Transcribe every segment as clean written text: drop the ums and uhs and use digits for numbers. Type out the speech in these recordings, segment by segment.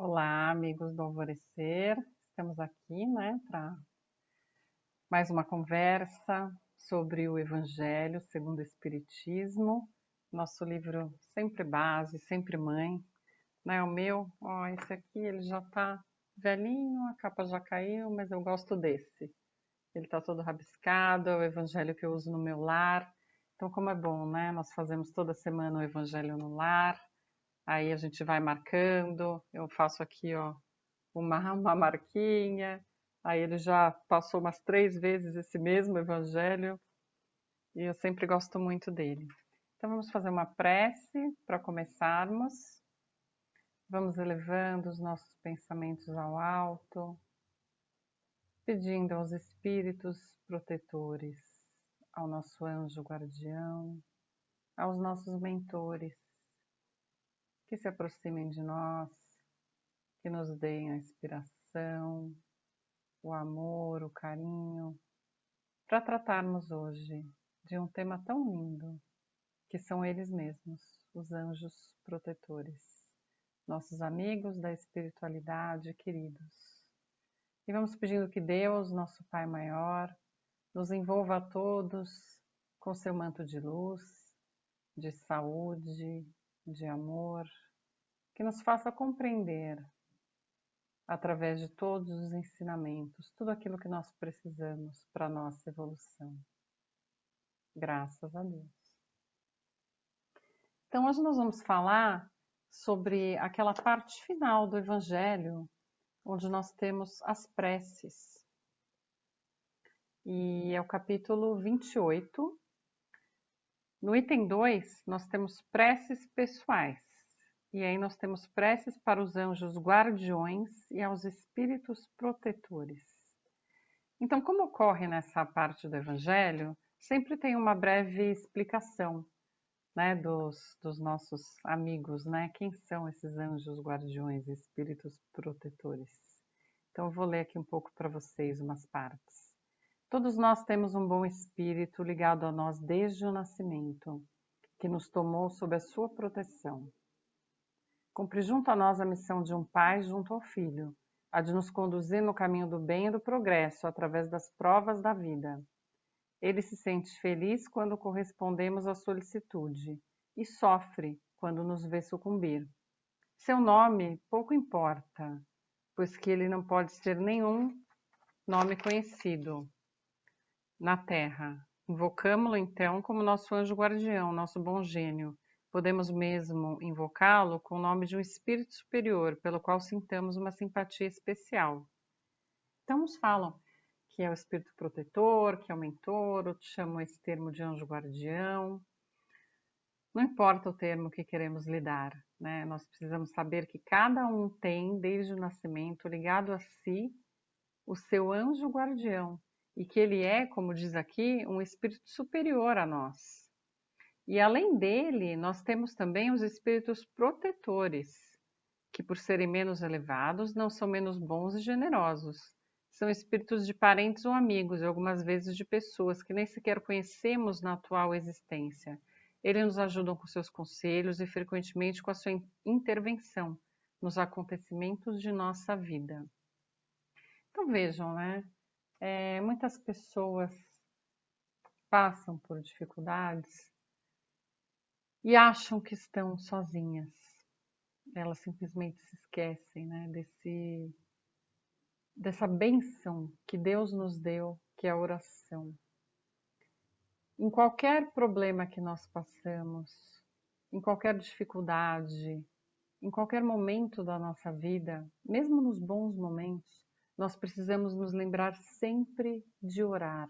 Olá, amigos do Alvorecer. Estamos aqui, né, para mais uma conversa sobre o Evangelho segundo o Espiritismo. Nosso livro sempre base, sempre mãe, né? O meu, ó, esse aqui, ele já tá velhinho, a capa já caiu, mas eu gosto desse. Ele tá todo rabiscado, é o Evangelho que eu uso no meu lar. Então, como é bom, né? Nós fazemos toda semana o Evangelho no lar. Aí a gente vai marcando. Eu faço aqui, ó, uma marquinha, aí ele já passou umas 3 vezes esse mesmo evangelho e eu sempre gosto muito dele. Então vamos fazer uma prece para começarmos. Vamos elevando os nossos pensamentos ao alto, pedindo aos espíritos protetores, ao nosso anjo guardião, aos nossos mentores, que se aproximem de nós, que nos deem a inspiração, o amor, o carinho, para tratarmos hoje de um tema tão lindo, que são eles mesmos, os anjos protetores, nossos amigos da espiritualidade queridos. E vamos pedindo que Deus, nosso Pai maior, nos envolva a todos com seu manto de luz, de saúde, de amor, que nos faça compreender, através de todos os ensinamentos, tudo aquilo que nós precisamos para a nossa evolução. Graças a Deus. Então, hoje nós vamos falar sobre aquela parte final do Evangelho, onde nós temos as preces. E é o capítulo 28. No item 2, nós temos preces pessoais. E aí nós temos preces para os anjos guardiões e aos espíritos protetores. Então, como ocorre nessa parte do Evangelho, sempre tem uma breve explicação, né, dos nossos amigos, né? Quem são esses anjos guardiões, espíritos protetores? Então, eu vou ler aqui um pouco para vocês umas partes. Todos nós temos um bom espírito ligado a nós desde o nascimento, que nos tomou sob a sua proteção. Cumpre junto a nós a missão de um pai junto ao filho, a de nos conduzir no caminho do bem e do progresso através das provas da vida. Ele se sente feliz quando correspondemos à solicitude e sofre quando nos vê sucumbir. Seu nome pouco importa, pois que ele não pode ser nenhum nome conhecido na terra. Invocamo-lo então como nosso anjo guardião, nosso bom gênio. Podemos mesmo invocá-lo com o nome de um espírito superior, pelo qual sintamos uma simpatia especial. Então nos falam que é o espírito protetor, que é o mentor, outros chamam esse termo de anjo guardião. Não importa o termo que queremos lidar, né? Nós precisamos saber que cada um tem, desde o nascimento, ligado a si, o seu anjo guardião, e que ele é, como diz aqui, um espírito superior a nós. E além dele, nós temos também os espíritos protetores, que por serem menos elevados, não são menos bons e generosos. São espíritos de parentes ou amigos, e algumas vezes de pessoas que nem sequer conhecemos na atual existência. Eles nos ajudam com seus conselhos e frequentemente com a sua intervenção nos acontecimentos de nossa vida. Então vejam, né? Muitas pessoas passam por dificuldades e acham que estão sozinhas. Elas simplesmente se esquecem, né, dessa bênção que Deus nos deu, que é a oração. Em qualquer problema que nós passamos, em qualquer dificuldade, em qualquer momento da nossa vida, mesmo nos bons momentos, nós precisamos nos lembrar sempre de orar.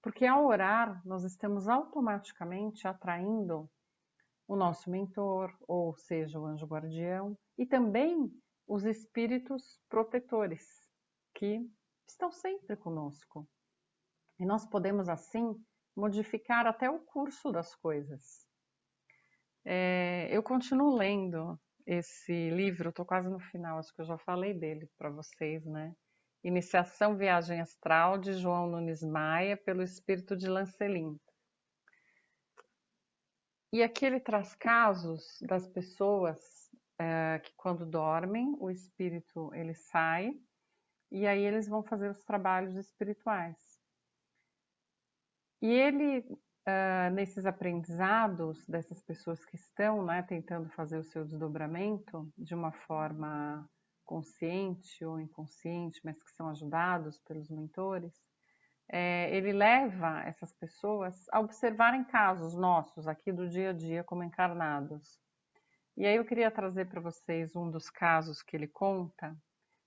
Porque ao orar, nós estamos automaticamente atraindo o nosso mentor, ou seja, o anjo guardião, e também os espíritos protetores, que estão sempre conosco. E nós podemos, assim, modificar até o curso das coisas. Eu continuo lendo esse livro, estou quase no final, acho que eu já falei dele para vocês, né? Iniciação Viagem Astral, de João Nunes Maia, pelo espírito de Lancelin. E aqui ele traz casos das pessoas que quando dormem, o espírito ele sai e aí eles vão fazer os trabalhos espirituais. E ele, nesses aprendizados dessas pessoas que estão, né, tentando fazer o seu desdobramento de uma forma consciente ou inconsciente, mas que são ajudados pelos mentores, ele leva essas pessoas a observarem casos nossos aqui do dia a dia como encarnados. E aí eu queria trazer para vocês um dos casos que ele conta,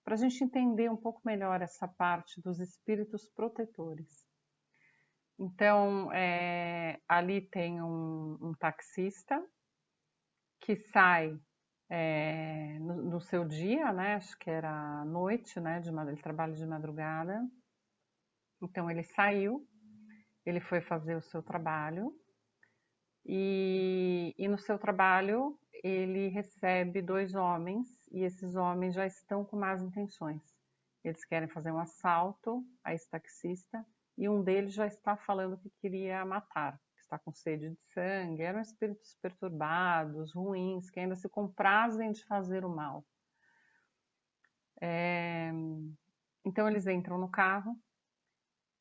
para a gente entender um pouco melhor essa parte dos espíritos protetores. Então, ali tem um taxista que sai no seu dia, né? Acho que era noite, né? Ele trabalha de madrugada. Então, ele saiu, ele foi fazer o seu trabalho e no seu trabalho ele recebe 2 homens e esses homens já estão com más intenções. Eles querem fazer um assalto a esse taxista e um deles já está falando que queria matar, que está com sede de sangue. Eram espíritos perturbados, ruins, que ainda se comprazem de fazer o mal. Então eles entram no carro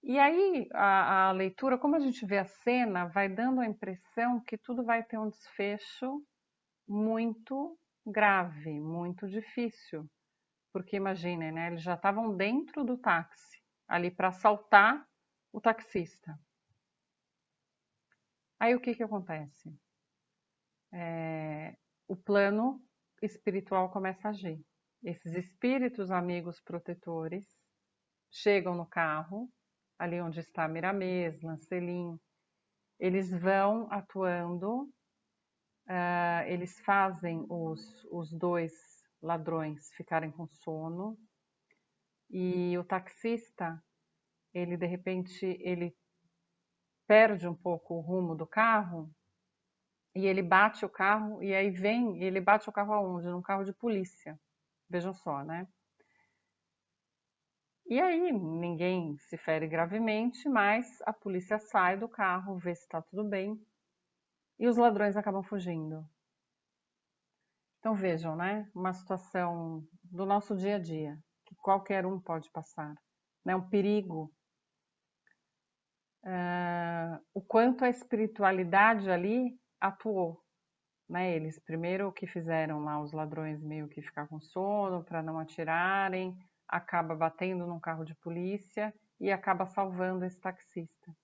e aí a leitura, como a gente vê a cena, vai dando a impressão que tudo vai ter um desfecho muito grave, muito difícil. Porque imaginem, né? Eles já estavam dentro do táxi, ali para assaltar o taxista. Aí o que que acontece? O plano espiritual começa a agir. Esses espíritos amigos protetores chegam no carro, ali onde está Miramês, Lancelin, eles vão atuando, eles fazem os 2 ladrões ficarem com sono, e o taxista, ele de repente, ele perde um pouco o rumo do carro e ele bate o carro e aí ele bate o carro aonde? Num carro de polícia. Vejam só, né? E aí ninguém se fere gravemente, mas a polícia sai do carro, vê se está tudo bem e os ladrões acabam fugindo. Então vejam, né? Uma situação do nosso dia a dia, que qualquer um pode passar, né? Um perigo. O quanto a espiritualidade ali atuou, né? Eles primeiro o que fizeram lá, os ladrões meio que ficar com sono para não atirarem, acaba batendo num carro de polícia e acaba salvando esse taxista.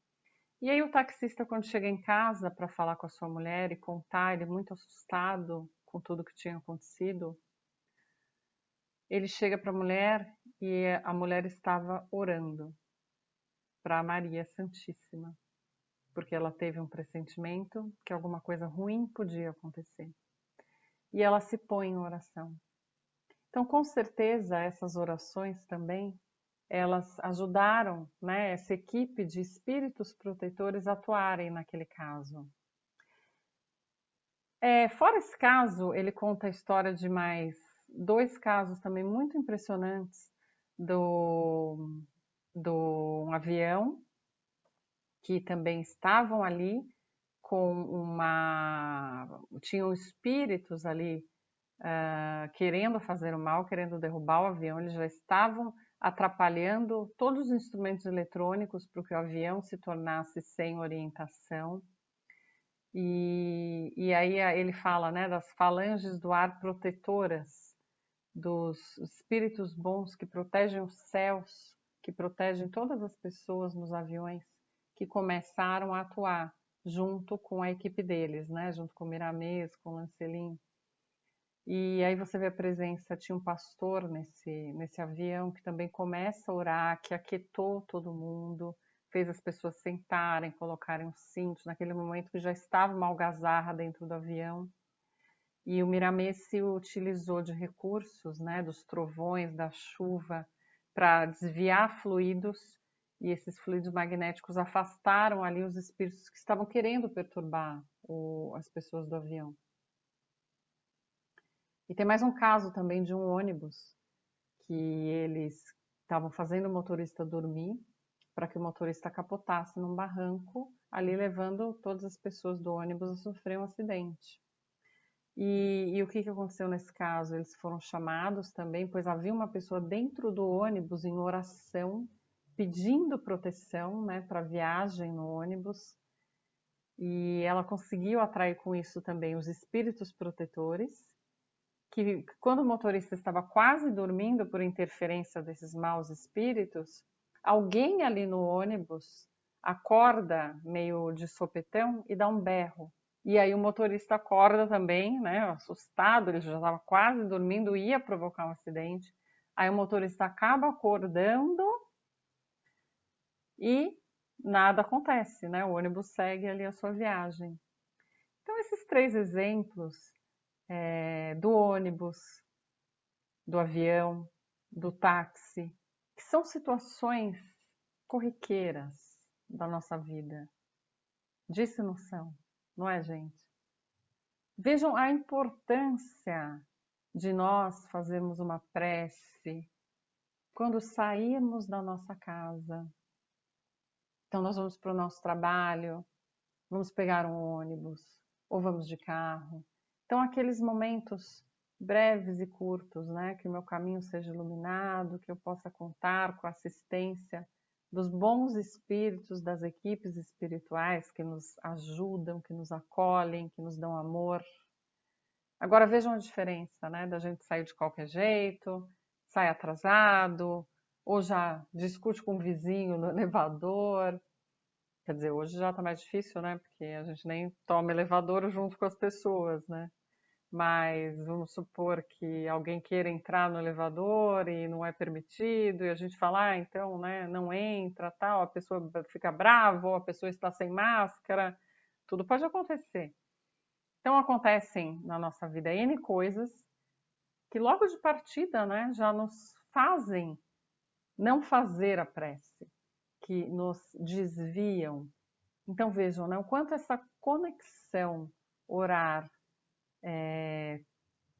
E aí o taxista, quando chega em casa para falar com a sua mulher e contar, ele muito assustado com tudo que tinha acontecido, ele chega para a mulher e a mulher estava orando para Maria Santíssima, porque ela teve um pressentimento que alguma coisa ruim podia acontecer. E ela se põe em oração. Então, com certeza, essas orações também, elas ajudaram, né, essa equipe de espíritos protetores a atuarem naquele caso. Fora esse caso, ele conta a história de mais 2 casos também muito impressionantes do um avião que também estavam ali tinham espíritos ali querendo fazer o mal, querendo derrubar o avião. Eles já estavam atrapalhando todos os instrumentos eletrônicos para que o avião se tornasse sem orientação. E aí ele fala, né, das falanges do ar protetoras, dos espíritos bons que protegem os céus, que protegem todas as pessoas nos aviões, que começaram a atuar junto com a equipe deles, né, junto com o Miramês, com o Lancelin. E aí você vê a presença, tinha um pastor nesse avião que também começa a orar, que aquietou todo mundo, fez as pessoas sentarem, colocarem os cintos, naquele momento que já estava uma algazarra dentro do avião. E o Miramês se utilizou de recursos, né, dos trovões, da chuva, para desviar fluidos, e esses fluidos magnéticos afastaram ali os espíritos que estavam querendo perturbar as pessoas do avião. E tem mais um caso também de um ônibus, que eles estavam fazendo o motorista dormir, para que o motorista capotasse num barranco, ali levando todas as pessoas do ônibus a sofrer um acidente. E o que aconteceu nesse caso? Eles foram chamados também, pois havia uma pessoa dentro do ônibus em oração, pedindo proteção, né, para a viagem no ônibus. E ela conseguiu atrair com isso também os espíritos protetores, que quando o motorista estava quase dormindo por interferência desses maus espíritos, alguém ali no ônibus acorda meio de sopetão e dá um berro. E aí o motorista acorda também, né, assustado, ele já estava quase dormindo, ia provocar um acidente. Aí o motorista acaba acordando e nada acontece, né? O ônibus segue ali a sua viagem. Então esses três exemplos do ônibus, do avião, do táxi, que são situações corriqueiras da nossa vida. Disso não são, não é, gente? Vejam a importância de nós fazermos uma prece quando sairmos da nossa casa. Então, nós vamos para o nosso trabalho, vamos pegar um ônibus ou vamos de carro. Então, aqueles momentos breves e curtos, né? Que o meu caminho seja iluminado, que eu possa contar com a assistência dos bons espíritos das equipes espirituais que nos ajudam, que nos acolhem, que nos dão amor. Agora vejam a diferença, né? Da gente sair de qualquer jeito, sai atrasado, ou já discute com o vizinho no elevador. Quer dizer, hoje já está mais difícil, né? Porque a gente nem toma elevador junto com as pessoas, né? Mas vamos supor que alguém queira entrar no elevador e não é permitido, e a gente fala, ah, então, né, não entra, tal, a pessoa fica brava, ou a pessoa está sem máscara, tudo pode acontecer. Então acontecem na nossa vida N coisas que logo de partida, né, já nos fazem não fazer a prece, que nos desviam. Então vejam, né, o quanto essa conexão, orar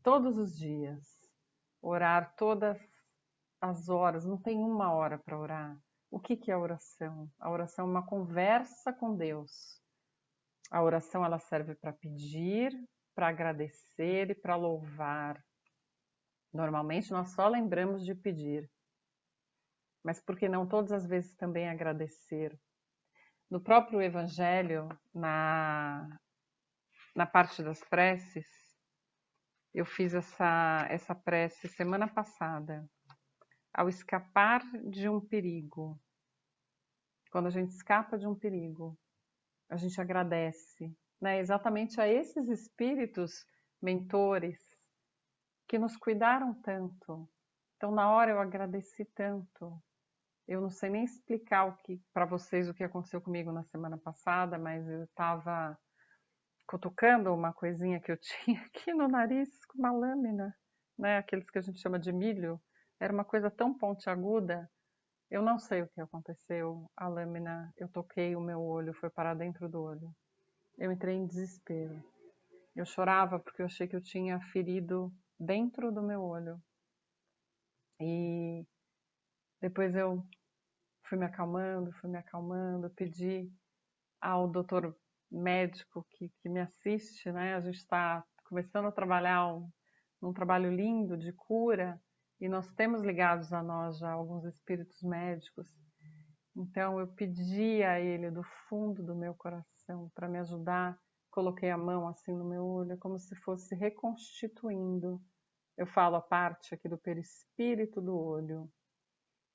todos os dias, orar todas as horas, não tem uma hora para orar. O que é a oração? A oração é uma conversa com Deus. A oração ela serve para pedir, para agradecer e para louvar. Normalmente nós só lembramos de pedir, mas por que não todas as vezes também agradecer? No próprio Evangelho, na parte das preces, eu fiz essa prece semana passada. Ao escapar de um perigo, quando a gente escapa de um perigo, a gente agradece, né? Exatamente a esses espíritos mentores que nos cuidaram tanto. Então, na hora eu agradeci tanto. Eu não sei nem explicar para vocês o que aconteceu comigo na semana passada, mas eu estava cutucando uma coisinha que eu tinha aqui no nariz com uma lâmina, né? Aqueles que a gente chama de milho. Era uma coisa tão pontiaguda. Eu não sei o que aconteceu. A lâmina, eu toquei o meu olho, foi parar dentro do olho. Eu entrei em desespero. Eu chorava porque eu achei que eu tinha ferido dentro do meu olho. E depois eu fui me acalmando, pedi ao doutor médico que me assiste, né? A gente está começando a trabalhar um trabalho lindo de cura e nós temos ligados a nós já alguns espíritos médicos. Então eu pedi a ele do fundo do meu coração para me ajudar. Coloquei a mão assim no meu olho, como se fosse reconstituindo. Eu falo a parte aqui do perispírito do olho.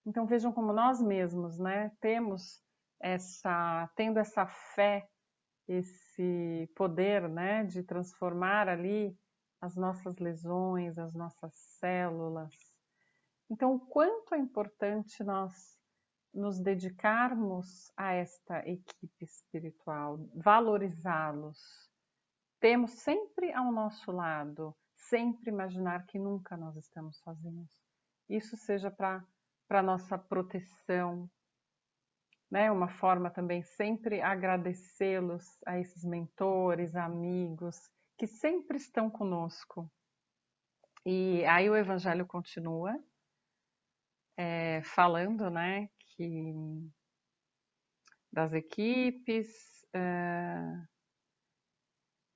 Então vejam como nós mesmos, né, tendo essa fé, esse poder, né, de transformar ali as nossas lesões, as nossas células. Então, o quanto é importante nós nos dedicarmos a esta equipe espiritual, valorizá-los. Temos sempre ao nosso lado, sempre imaginar que nunca nós estamos sozinhos. Isso seja para nossa proteção, né? Uma forma também sempre agradecê-los a esses mentores, amigos que sempre estão conosco. E aí o Evangelho continua falando, né, que das equipes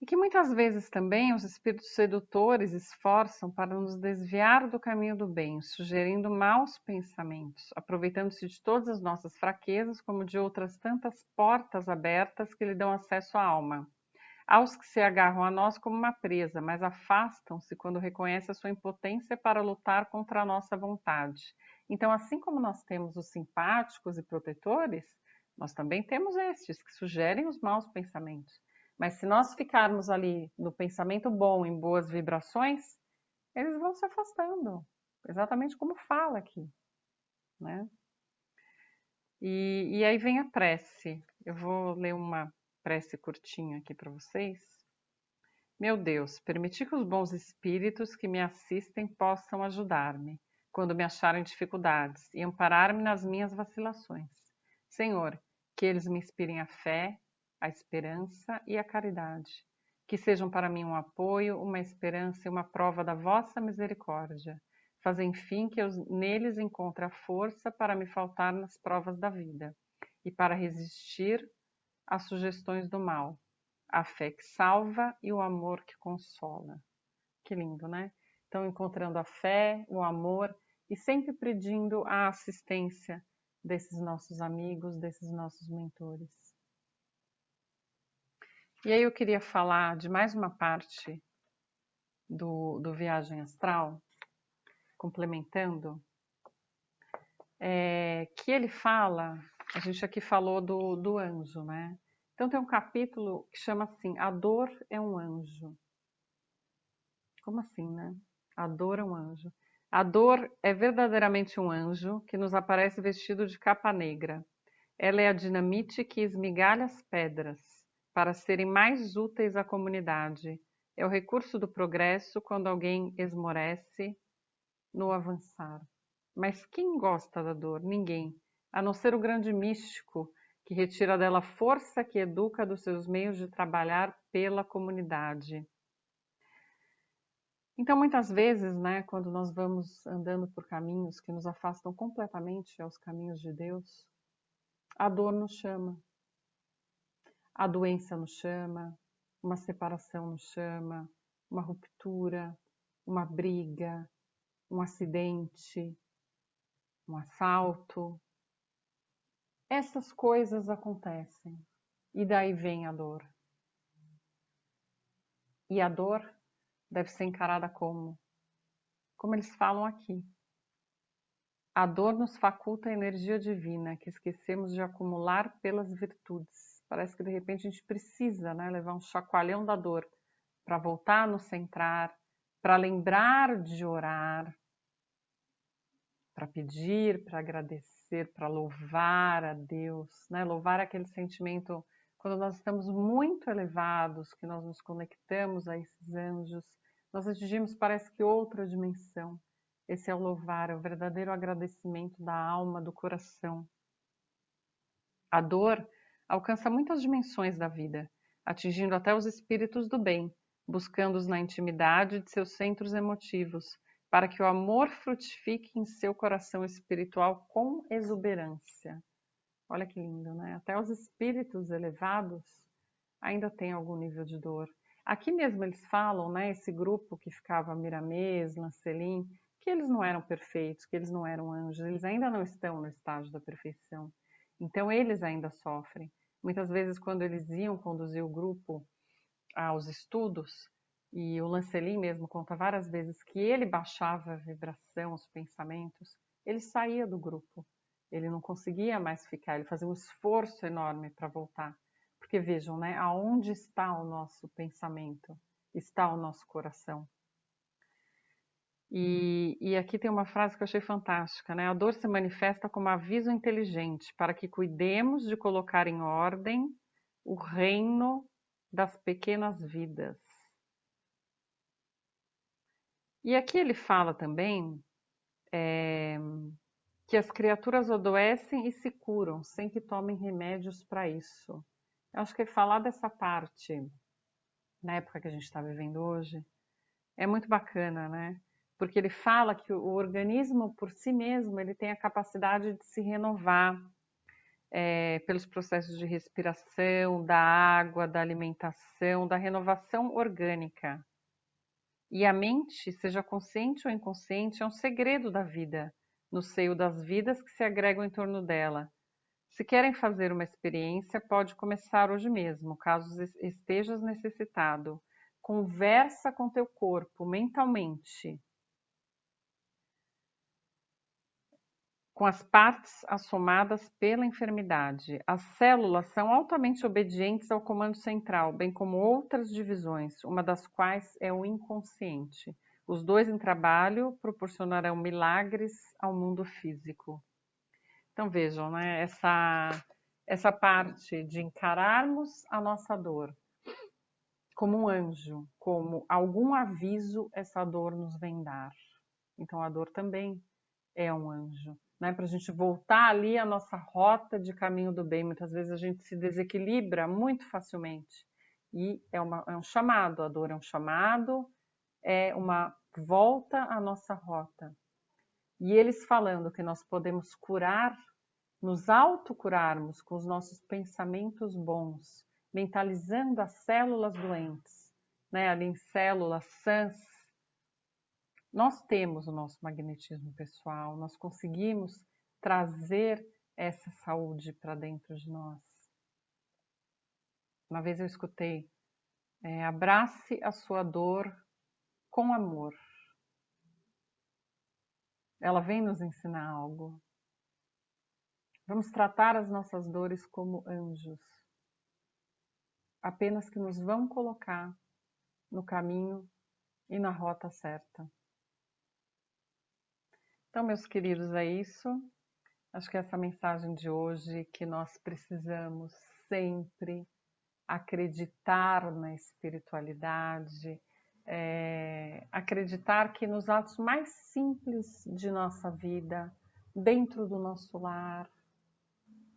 E que muitas vezes também os espíritos sedutores esforçam para nos desviar do caminho do bem, sugerindo maus pensamentos, aproveitando-se de todas as nossas fraquezas, como de outras tantas portas abertas que lhe dão acesso à alma. Aos que se agarram a nós como uma presa, mas afastam-se quando reconhecem a sua impotência para lutar contra a nossa vontade. Então, assim como nós temos os simpáticos e protetores, nós também temos estes que sugerem os maus pensamentos. Mas se nós ficarmos ali no pensamento bom, em boas vibrações, eles vão se afastando, exatamente como fala aqui, né? E aí vem a prece. Eu vou ler uma prece curtinha aqui para vocês. Meu Deus, permiti que os bons espíritos que me assistem possam ajudar-me quando me acharem dificuldades e amparar-me nas minhas vacilações. Senhor, que eles me inspirem a fé, a esperança e a caridade, que sejam para mim um apoio, uma esperança e uma prova da vossa misericórdia. Fazem, enfim, que eu neles encontre a força para me faltar nas provas da vida e para resistir às sugestões do mal, a fé que salva e o amor que consola. Que lindo, né? Então, encontrando a fé, o amor e sempre pedindo a assistência desses nossos amigos, desses nossos mentores. E aí eu queria falar de mais uma parte do Viagem Astral, complementando, que ele fala, a gente aqui falou do anjo, né? Então tem um capítulo que chama assim, A Dor é um Anjo. Como assim, né? A dor é um anjo. A dor é verdadeiramente um anjo que nos aparece vestido de capa negra. Ela é a dinamite que esmigalha as pedras para serem mais úteis à comunidade. É o recurso do progresso quando alguém esmorece no avançar. Mas quem gosta da dor? Ninguém, a não ser o grande místico que retira dela a força que educa dos seus meios de trabalhar pela comunidade. Então, muitas vezes, né, quando nós vamos andando por caminhos que nos afastam completamente aos caminhos de Deus, a dor nos chama, a doença nos chama, uma separação nos chama, uma ruptura, uma briga, um acidente, um assalto. Essas coisas acontecem e daí vem a dor. E a dor deve ser encarada como eles falam aqui. A dor nos faculta a energia divina que esquecemos de acumular pelas virtudes. Parece que de repente a gente precisa, né, levar um chacoalhão da dor para voltar a nos centrar, para lembrar de orar, para pedir, para agradecer, para louvar a Deus, né? Louvar aquele sentimento quando nós estamos muito elevados, que nós nos conectamos a esses anjos, nós atingimos, parece que outra dimensão. Esse é o louvar, é o verdadeiro agradecimento da alma, do coração. A dor alcança muitas dimensões da vida, atingindo até os espíritos do bem, buscando-os na intimidade de seus centros emotivos, para que o amor frutifique em seu coração espiritual com exuberância. Olha que lindo, né? Até os espíritos elevados ainda têm algum nível de dor. Aqui mesmo eles falam, né, esse grupo que ficava Miramês, Lancelin, que eles não eram perfeitos, que eles não eram anjos, eles ainda não estão no estágio da perfeição. Então eles ainda sofrem. Muitas vezes quando eles iam conduzir o grupo aos estudos, e o Lancelin mesmo conta várias vezes que ele baixava a vibração, os pensamentos, ele saía do grupo. Ele não conseguia mais ficar, ele fazia um esforço enorme para voltar. Porque vejam, né, aonde está o nosso pensamento? Está o nosso coração. E aqui tem uma frase que eu achei fantástica, né? A dor se manifesta como aviso inteligente para que cuidemos de colocar em ordem o reino das pequenas vidas. E aqui ele fala também que as criaturas adoecem e se curam sem que tomem remédios para isso. Eu acho que falar dessa parte, na época que a gente está vivendo hoje, é muito bacana, né? Porque ele fala que o organismo por si mesmo ele tem a capacidade de se renovar. pelos processos de respiração, da água, da alimentação, da renovação orgânica. E a mente, seja consciente ou inconsciente, é um segredo da vida, no seio das vidas que se agregam em torno dela. Se querem fazer uma experiência, pode começar hoje mesmo, caso estejas necessitado. Conversa com teu corpo mentalmente, com as partes assomadas pela enfermidade. As células são altamente obedientes ao comando central, bem como outras divisões, uma das quais é o inconsciente. Os dois em trabalho proporcionarão milagres ao mundo físico. Então vejam, né, essa parte de encararmos a nossa dor como um anjo, como algum aviso essa dor nos vem dar. Então a dor também é um anjo, né? Para a gente voltar ali a nossa rota de caminho do bem. Muitas vezes a gente se desequilibra muito facilmente e é um chamado, a dor é um chamado, é uma volta à nossa rota. E eles falando que nós podemos curar, nos autocurarmos com os nossos pensamentos bons, mentalizando as células doentes, né? Ali em células sãs, nós temos o nosso magnetismo pessoal, nós conseguimos trazer essa saúde para dentro de nós. Uma vez eu escutei, abrace a sua dor com amor. Ela vem nos ensinar algo. Vamos tratar as nossas dores como anjos, apenas que nos vão colocar no caminho e na rota certa. Então, meus queridos, é isso. Acho que essa mensagem de hoje, que nós precisamos sempre acreditar na espiritualidade, acreditar que nos atos mais simples de nossa vida, dentro do nosso lar,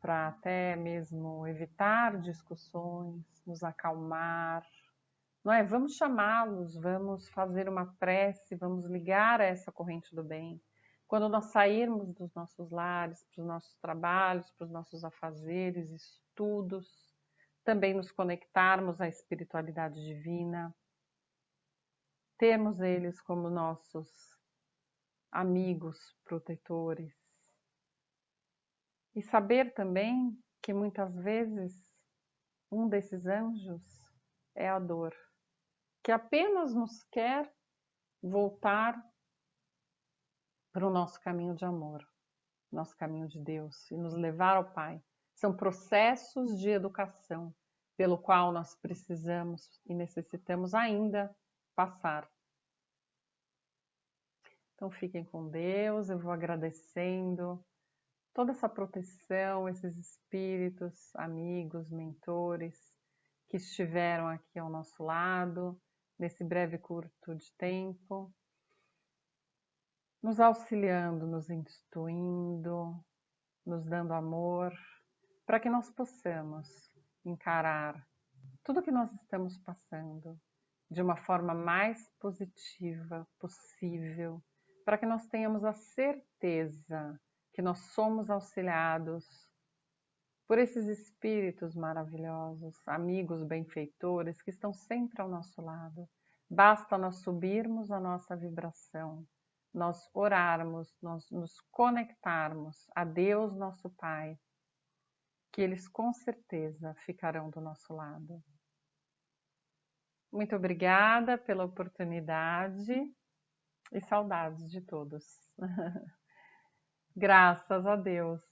para até mesmo evitar discussões, nos acalmar, não é? Vamos chamá-los, vamos fazer uma prece, vamos ligar a essa corrente do bem. Quando nós sairmos dos nossos lares, para os nossos trabalhos, para os nossos afazeres, estudos, também nos conectarmos à espiritualidade divina, termos eles como nossos amigos protetores. E saber também que muitas vezes um desses anjos é a dor, que apenas nos quer voltar para o nosso caminho de amor, nosso caminho de Deus, e nos levar ao Pai. São processos de educação pelo qual nós precisamos e necessitamos ainda passar. Então fiquem com Deus, eu vou agradecendo toda essa proteção, esses espíritos, amigos, mentores que estiveram aqui ao nosso lado, nesse breve curto de tempo, nos auxiliando, nos instruindo, nos dando amor, para que nós possamos encarar tudo que nós estamos passando de uma forma mais positiva possível, para que nós tenhamos a certeza que nós somos auxiliados por esses espíritos maravilhosos, amigos benfeitores que estão sempre ao nosso lado. Basta nós subirmos a nossa vibração, nós orarmos, nós nos conectarmos a Deus, nosso Pai, que eles com certeza ficarão do nosso lado. Muito obrigada pela oportunidade e saudades de todos. Graças a Deus.